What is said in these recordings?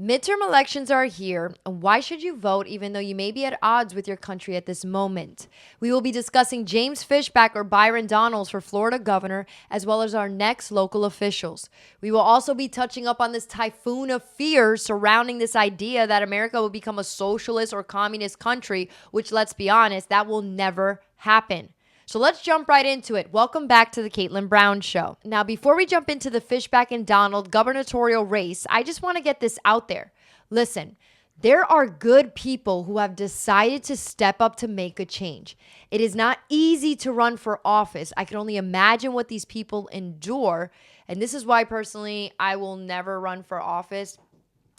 Midterm elections are here, and why should you vote even though you may be at odds with your country at this moment? We will be discussing James Fishback or Byron Donalds for Florida governor, as well as our next local officials. We will also be touching up on this typhoon of fear surrounding this idea that America will become a socialist or communist country, which, let's be honest, that will never happen. So let's jump right into it. Welcome back to the Kaitlin Brown Show. Now, before we jump into the Fishback and Donald gubernatorial race, I just want to get this out there. Listen, there are good people who have decided to step up to make a change. It is not easy to run for office. I can only imagine what these people endure. And this is why, personally, I will never run for office.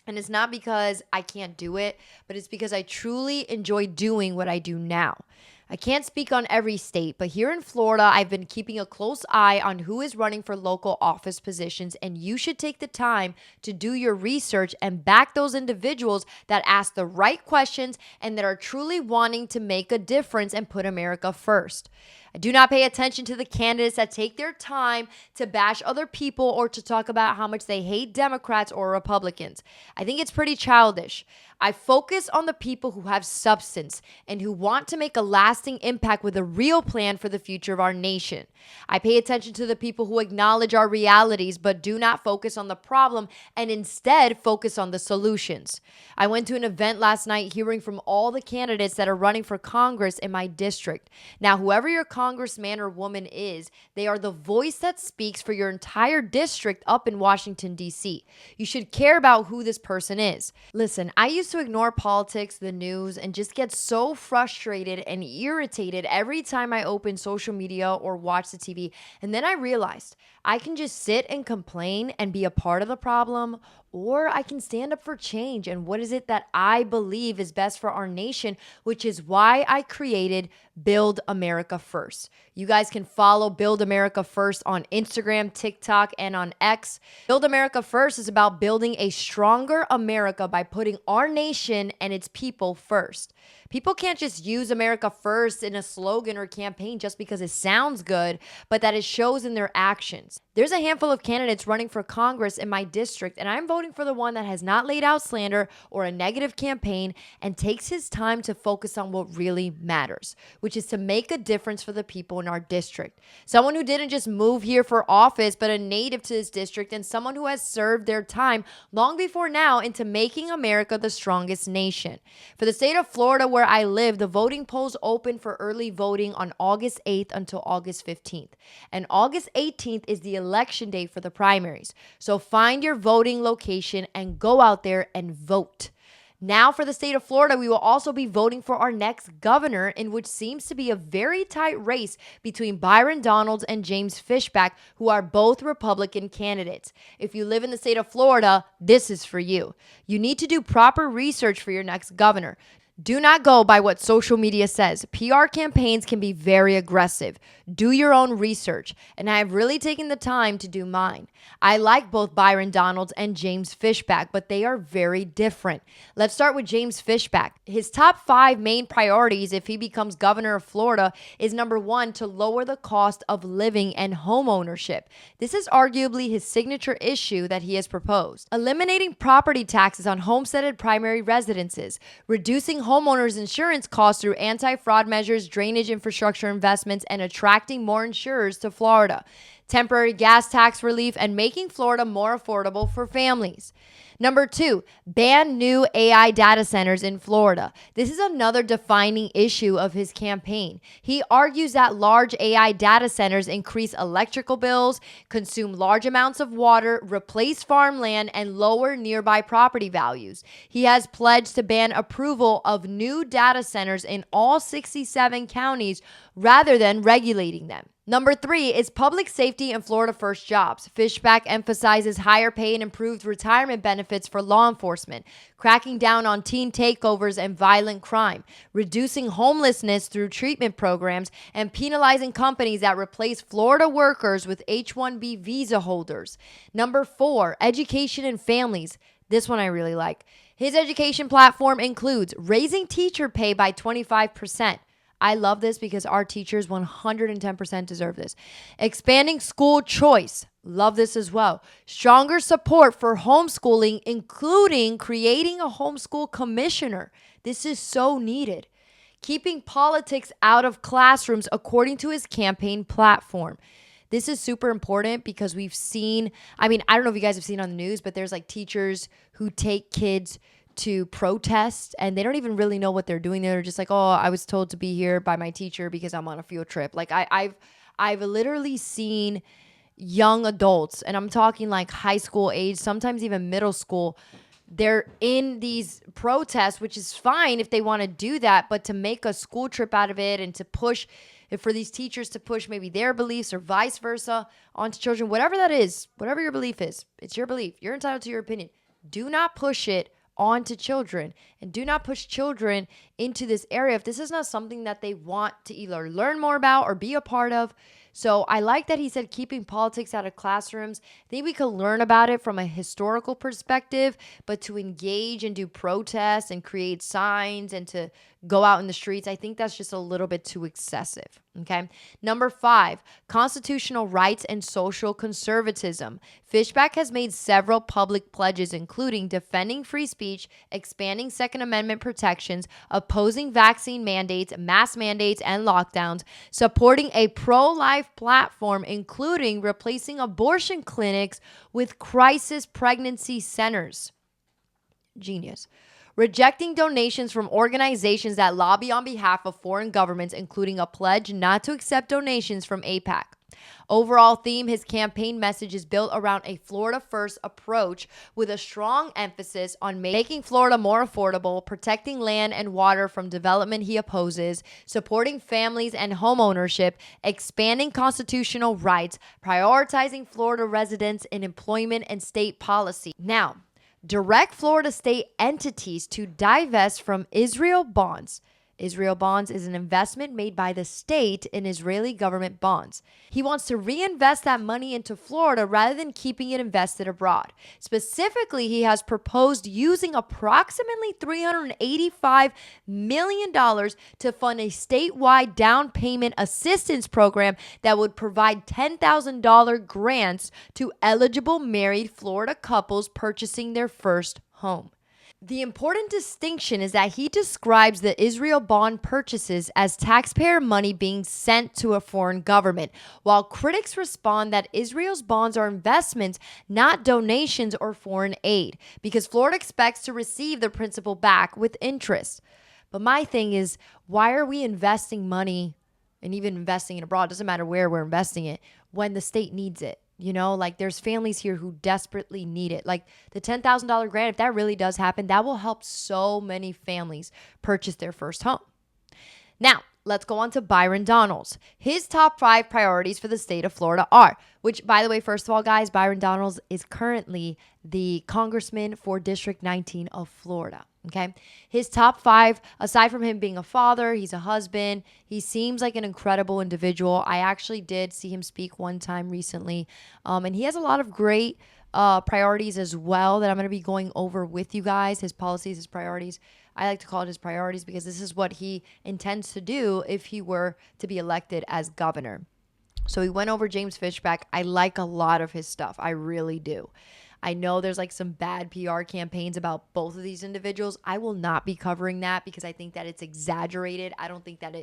And it's not because I can't do it, but it's because I truly enjoy doing what I do now. I can't speak on every state, but here in Florida, I've been keeping a close eye on who is running for local office positions, and you should take the time to do your research and back those individuals that ask the right questions and that are truly wanting to make a difference and put America first. I do not pay attention to the candidates that take their time to bash other people or to talk about how much they hate Democrats or Republicans. I think it's pretty childish. I focus on the people who have substance and who want to make a lasting impact with a real plan for the future of our nation. I pay attention to the people who acknowledge our realities but do not focus on the problem and instead focus on the solutions. I went to an event last night hearing from all the candidates that are running for Congress in my district. Now, whoever your congressman or woman is, they are the voice that speaks for your entire district up in Washington, D.C. You should care about who this person is. Listen, I used to ignore politics, the news, and just get so frustrated and irritated every time I open social media or watch the TV. And then I realized I can just sit and complain and be a part of the problem, or I can stand up for change and what is it that I believe is best for our nation, which is why I created Build America First. You guys can follow Build America First on Instagram, TikTok, and on X. Build America First is about building a stronger America by putting our nation and its people first. People can't just use America first in a slogan or campaign just because it sounds good, but that it shows in their actions. There's a handful of candidates running for Congress in my district, and I'm voting for the one that has not laid out slander or a negative campaign and takes his time to focus on what really matters, which is to make a difference for the people in our district. Someone who didn't just move here for office, but a native to this district, and someone who has served their time long before now into making America the strongest nation. For the state of Florida, where I live, the voting polls open for early voting on August 8th until August 15th. And August 18th is the election day for the primaries. So find your voting location and go out there and vote. Now for the state of Florida, we will also be voting for our next governor, in which seems to be a very tight race between Byron Donalds and James Fishback, who are both Republican candidates. If you live in the state of Florida, this is for you. You need to do proper research for your next governor. Do not go by what social media says. PR campaigns can be very aggressive. Do your own research, and I have really taken the time to do mine. I like both Byron Donalds and James Fishback, but they are very different. Let's start with James Fishback. His top 5 main priorities if he becomes governor of Florida is number 1, to lower the cost of living and home ownership. This is arguably his signature issue that he has proposed. Eliminating property taxes on homesteaded primary residences, reducing homeowners' insurance costs through anti-fraud measures, drainage infrastructure investments, and attracting more insurers to Florida. Temporary gas tax relief, and making Florida more affordable for families. Number 2, ban new AI data centers in Florida. This is another defining issue of his campaign. He argues that large AI data centers increase electrical bills, consume large amounts of water, replace farmland, and lower nearby property values. He has pledged to ban approval of new data centers in all 67 counties rather than regulating them. Number 3 is public safety and Florida First jobs. Fishback emphasizes higher pay and improved retirement benefits for law enforcement, cracking down on teen takeovers and violent crime, reducing homelessness through treatment programs, and penalizing companies that replace Florida workers with H-1B visa holders. Number 4, education and families. This one I really like. His education platform includes raising teacher pay by 25%. I love this because our teachers 110% deserve this. Expanding school choice. Love this as well. Stronger support for homeschooling, including creating a homeschool commissioner. This is so needed. Keeping politics out of classrooms, according to his campaign platform. This is super important because we've seen, I mean, I don't know if you guys have seen on the news, but there's like teachers who take kids to protest and they don't even really know what they're doing. They're just like, oh, I was told to be here by my teacher because I'm on a field trip. Like I've literally seen young adults, and I'm talking like high school age, sometimes even middle school. They're in these protests, which is fine if they want to do that, but to make a school trip out of it and to push, for these teachers to push maybe their beliefs or vice versa onto children, whatever that is, whatever your belief is, it's your belief. You're entitled to your opinion. Do not push it onto children, and do not push children into this area if this is not something that they want to either learn more about or be a part of. So I like that he said keeping politics out of classrooms. I think we could learn about it from a historical perspective, but to engage and do protests and create signs and to go out in the streets, I think that's just a little bit too excessive. Okay. Number 5, constitutional rights and social conservatism. Fishback has made several public pledges, including defending free speech, expanding Second Amendment protections, opposing vaccine mandates, mask mandates, and lockdowns, supporting a pro-life platform, including replacing abortion clinics with crisis pregnancy centers. Genius. Rejecting donations from organizations that lobby on behalf of foreign governments, including a pledge not to accept donations from AIPAC. Overall theme, his campaign message is built around a Florida-first approach with a strong emphasis on making Florida more affordable, protecting land and water from development he opposes, supporting families and home ownership, expanding constitutional rights, prioritizing Florida residents in employment and state policy. Now, direct Florida state entities to divest from Israel bonds. Israel bonds is an investment made by the state in Israeli government bonds. He wants to reinvest that money into Florida rather than keeping it invested abroad. Specifically, he has proposed using approximately $385 million to fund a statewide down payment assistance program that would provide $10,000 grants to eligible married Florida couples purchasing their first home. The important distinction is that he describes the Israel bond purchases as taxpayer money being sent to a foreign government, while critics respond that Israel's bonds are investments, not donations or foreign aid, because Florida expects to receive the principal back with interest. But my thing is, why are we investing money and even investing it abroad? Doesn't matter where we're investing it when the state needs it. You know, like there's families here who desperately need it. Like the $10,000 grant, if that really does happen, that will help so many families purchase their first home. Now, let's go on to Byron Donalds. His top 5 priorities for the state of Florida are, which, by the way, first of all, guys, Byron Donalds is currently the congressman for District 19 of Florida. Okay. His top 5, aside from him being a father, he's a husband. He seems like an incredible individual. I actually did see him speak one time recently. And he has a lot of great priorities as well that I'm going to be going over with you guys. His policies, his priorities. I like to call it his priorities because this is what he intends to do if he were to be elected as governor. So he went over James Fishback. I like a lot of his stuff. I really do. I know there's like some bad PR campaigns about both of these individuals. I will not be covering that because I think that it's exaggerated. I don't think that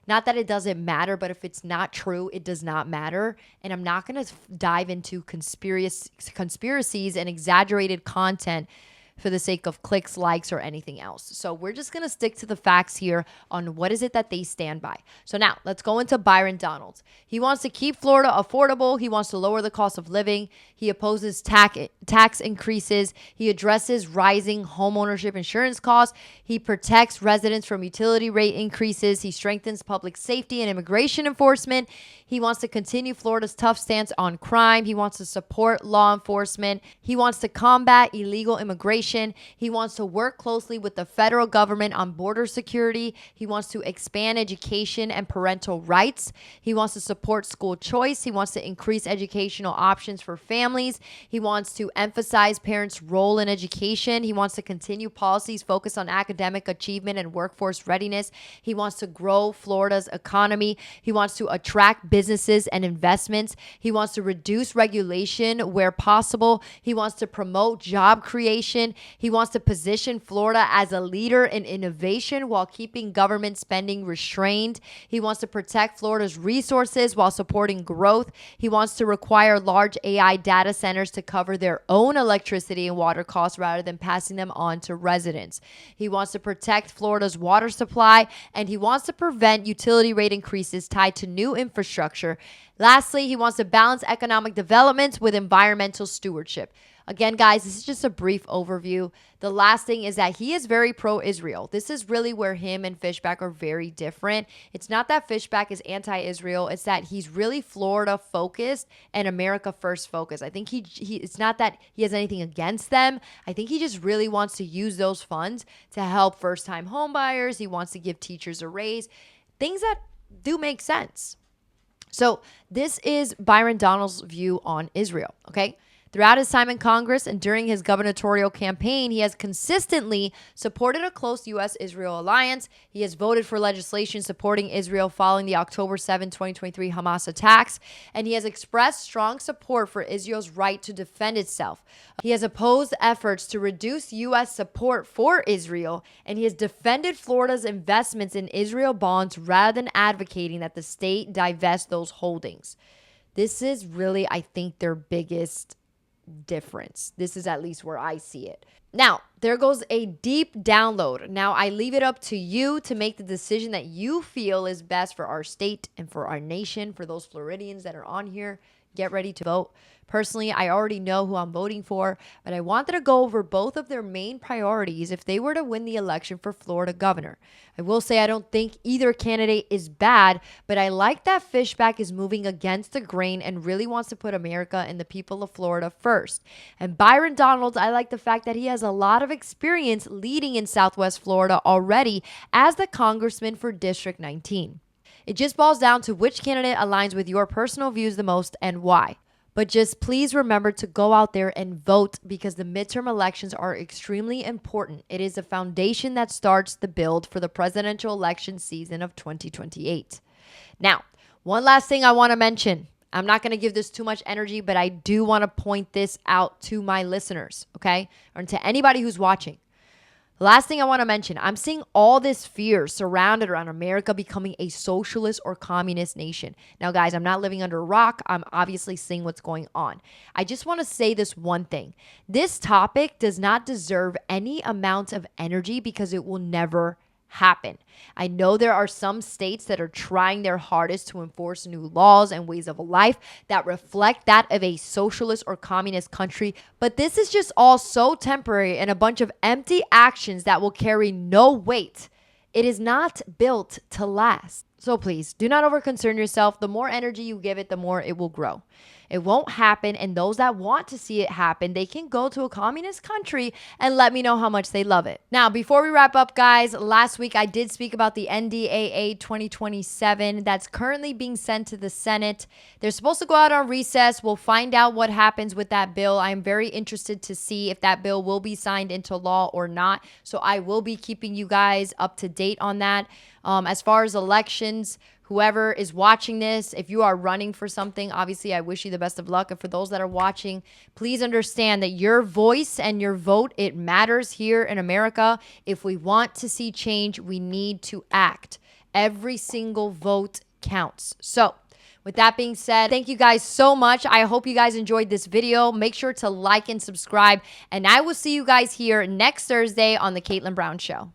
not that it doesn't matter, but if it's not true, it does not matter. And I'm not going to dive into conspiracies and exaggerated content for the sake of clicks, likes, or anything else. So we're just going to stick to the facts here on what is it that they stand by. So now let's go into Byron Donalds. He wants to keep Florida affordable. He wants to lower the cost of living. He opposes tax increases. He addresses rising homeownership insurance costs. He protects residents from utility rate increases. He strengthens public safety and immigration enforcement. He wants to continue Florida's tough stance on crime. He wants to support law enforcement. He wants to combat illegal immigration immigration. He wants to work closely with the federal government on border security. He wants to expand education and parental rights. He wants to support school choice. He wants to increase educational options for families. He wants to emphasize parents' role in education. He wants to continue policies focused on academic achievement and workforce readiness. He wants to grow Florida's economy. He wants to attract businesses and investments. He wants to reduce regulation where possible. He wants to promote job creation. He wants to position Florida as a leader in innovation while keeping government spending restrained. He wants to protect Florida's resources while supporting growth. He wants to require large AI data centers to cover their own electricity and water costs rather than passing them on to residents. He wants to protect Florida's water supply, and he wants to prevent utility rate increases tied to new infrastructure. Lastly, he wants to balance economic development with environmental stewardship. Again, guys, this is just a brief overview. The last thing is that he is very pro-Israel. This is really where him and Fishback are very different. It's not that Fishback is anti-Israel. It's that he's really Florida focused and America first focused. I think he it's not that he has anything against them. I think he just really wants to use those funds to help first-time home buyers. He wants to give teachers a raise. Things that do make sense. So this is Byron Donald's view on Israel, okay? Throughout his time in Congress and during his gubernatorial campaign, he has consistently supported a close U.S.-Israel alliance. He has voted for legislation supporting Israel following the October 7, 2023 Hamas attacks, and he has expressed strong support for Israel's right to defend itself. He has opposed efforts to reduce U.S. support for Israel, and he has defended Florida's investments in Israel bonds rather than advocating that the state divest those holdings. This is really, I think, their biggest difference. This is at least where I see it. Now, there goes a deep download. Now, I leave it up to you to make the decision that you feel is best for our state and for our nation. For those Floridians that are on here, get ready to vote. Personally, I already know who I'm voting for, but I wanted to go over both of their main priorities if they were to win the election for Florida governor. I will say I don't think either candidate is bad, but I like that Fishback is moving against the grain and really wants to put America and the people of Florida first. And Byron Donald, I like the fact that he has a lot of experience leading in Southwest Florida already as the congressman for District 19. It just boils down to which candidate aligns with your personal views the most and why. But just please remember to go out there and vote because the midterm elections are extremely important. It is the foundation that starts the build for the presidential election season of 2028. Now, one last thing I want to mention. I'm not going to give this too much energy, but I do want to point this out to my listeners, okay? Or to anybody who's watching. Last thing I want to mention, I'm seeing all this fear surrounded around America becoming a socialist or communist nation. Now, guys, I'm not living under a rock. I'm obviously seeing what's going on. I just want to say this one thing. This topic does not deserve any amount of energy because it will never happen. I know there are some states that are trying their hardest to enforce new laws and ways of life that reflect that of a socialist or communist country, but this is just all so temporary and a bunch of empty actions that will carry no weight. It is not built to last. So please, do not overconcern yourself. The more energy you give it, the more it will grow. It won't happen, and those that want to see it happen, they can go to a communist country and let me know how much they love it. Now, before we wrap up, guys, last week I did speak about the NDAA 2027 that's currently being sent to the Senate. They're supposed to go out on recess. We'll find out what happens with that bill. I'm very interested to see if that bill will be signed into law or not. So I will be keeping you guys up to date on that. As far as elections, whoever is watching this, if you are running for something, obviously I wish you the best of luck. And for those that are watching, please understand that your voice and your vote, it matters here in America. If we want to see change, we need to act. Every single vote counts. So with that being said, thank you guys so much. I hope you guys enjoyed this video. Make sure to like and subscribe. And I will see you guys here next Thursday on the Kaitlin Brown Show.